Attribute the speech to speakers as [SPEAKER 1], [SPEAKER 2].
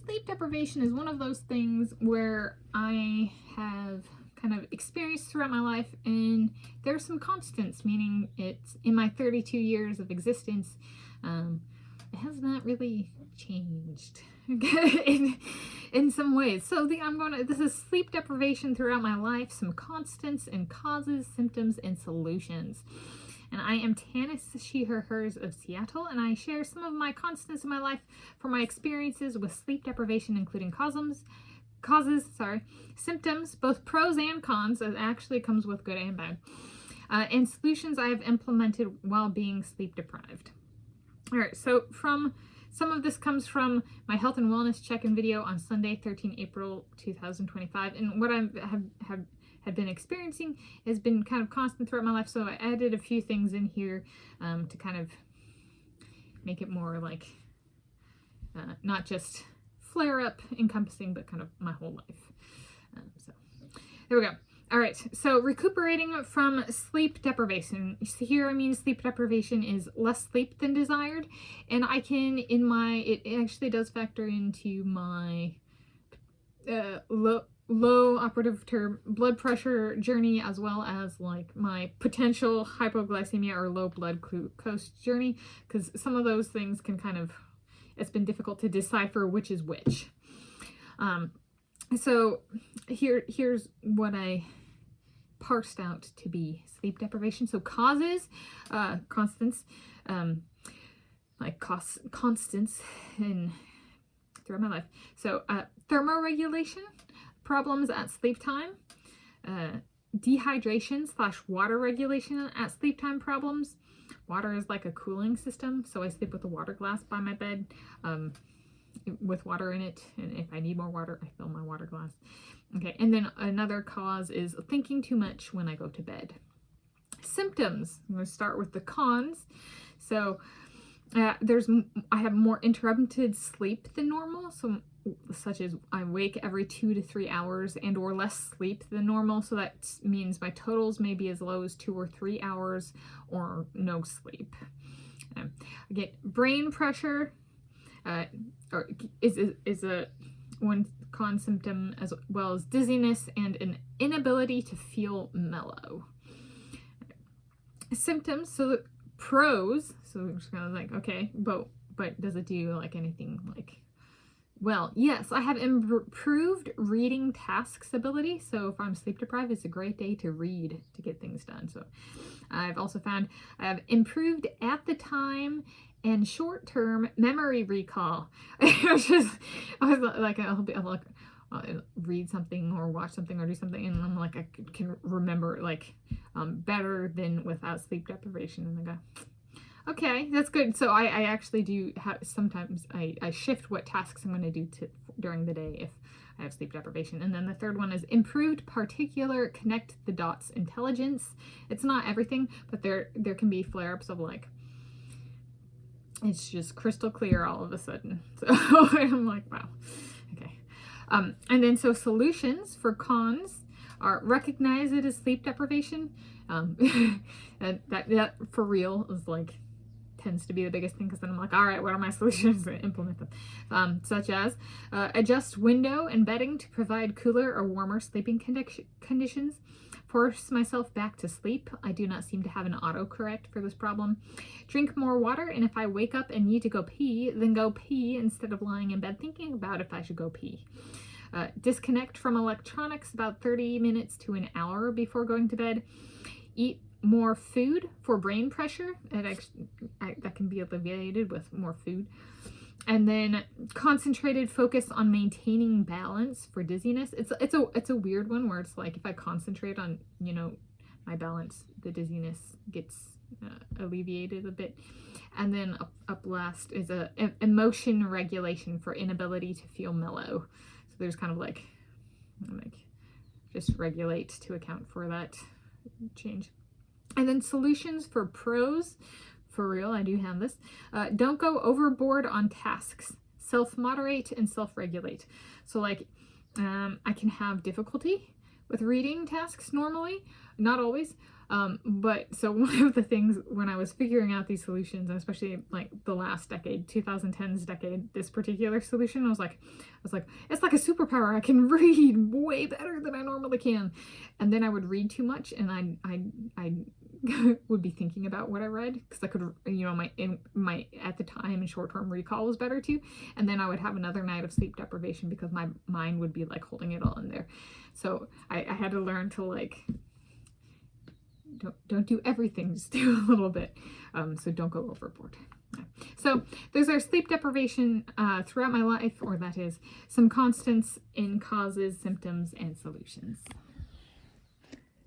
[SPEAKER 1] Sleep deprivation is one of those things where I have kind of experienced throughout my life, and there's some constants, meaning it's in my 32 years of existence, it has not really changed in some ways. So this is sleep deprivation throughout my life, some constants and causes, symptoms, and solutions. And I am Tanis, she, her, hers of Seattle, and I share some of my constants in my life from my experiences with sleep deprivation, including causes, symptoms, both pros and cons. It actually comes with good and bad, and solutions I have implemented while being sleep deprived. All right, so some of this comes from my health and wellness check-in video on Sunday, 13 April 2025, and what I have been experiencing has been kind of constant throughout my life, so I added a few things in here to kind of make it more like not just flare-up encompassing, but kind of my whole life. So there we go. All right, so recuperating from sleep deprivation. Here I mean sleep deprivation is less sleep than desired, and I can, it actually does factor into my low operative term blood pressure journey, as well as like my potential hypoglycemia or low blood glucose journey, because some of those things can kind of, it's been difficult to decipher which is which. So here's what I parsed out to be sleep deprivation. So causes, constants, constants throughout my life. So thermoregulation, problems at sleep time, dehydration / water regulation at sleep time problems. Water is like a cooling system, so I sleep with a water glass by my bed with water in it, and if I need more water, I fill my water glass. Okay, and then another cause is thinking too much when I go to bed. Symptoms, I'm going to start with the cons. So I have more interrupted sleep than normal, so such as I wake every 2 to 3 hours and or less sleep than normal, so that means my totals may be as low as 2 or 3 hours or no sleep. I get brain pressure, is a one con symptom, as well as dizziness and an inability to feel mellow. Symptoms, so the pros, so we're just kind of like, okay, but does it do like anything like, well, yes, I have improved reading tasks ability. So if I'm sleep deprived, it's a great day to read to get things done. So I've also found I have improved at the time and short-term memory recall. I was like, I'll read something or watch something or do something, and I'm like, I can remember like better than without sleep deprivation. And I go, okay, that's good. So I actually do have, sometimes I shift what tasks I'm going to do during the day if I have sleep deprivation. And then the third one is improved particular connect the dots intelligence. It's not everything, but there can be flare-ups of like, it's just crystal clear all of a sudden. So I'm like, wow, okay. And then so solutions for cons are recognize it as sleep deprivation. And that for real is like, tends to be the biggest thing, because then I'm like, all right, what are my solutions to implement them? Such as adjust window and bedding to provide cooler or warmer sleeping conditions, force myself back to sleep. I do not seem to have an autocorrect for this problem. Drink more water, and if I wake up and need to go pee, then go pee instead of lying in bed thinking about if I should go pee. Disconnect from electronics about 30 minutes to an hour before going to bed. Eat more food for brain pressure. That can be alleviated with more food. And then concentrated focus on maintaining balance for dizziness. It's a weird one where it's like, if I concentrate on, you know, my balance, the dizziness gets alleviated a bit. And then up last is a emotion regulation for inability to feel mellow. So there's kind of like just regulate to account for that change. And then solutions for pros, for real, I do have this. Don't go overboard on tasks. Self-moderate and self-regulate. So like, I can have difficulty with reading tasks normally, not always. But so one of the things when I was figuring out these solutions, and especially like the last decade, 2010s decade, this particular solution, I was like, it's like a superpower. I can read way better than I normally can. And then I would read too much, and I would be thinking about what I read, because I could, you know, my at the time short-term recall was better too. And then I would have another night of sleep deprivation because my mind would be like holding it all in there. So I had to learn to like, don't do everything, just do a little bit. So don't go overboard. Yeah. So there's our sleep deprivation throughout my life, or that is some constants in causes, symptoms, and solutions.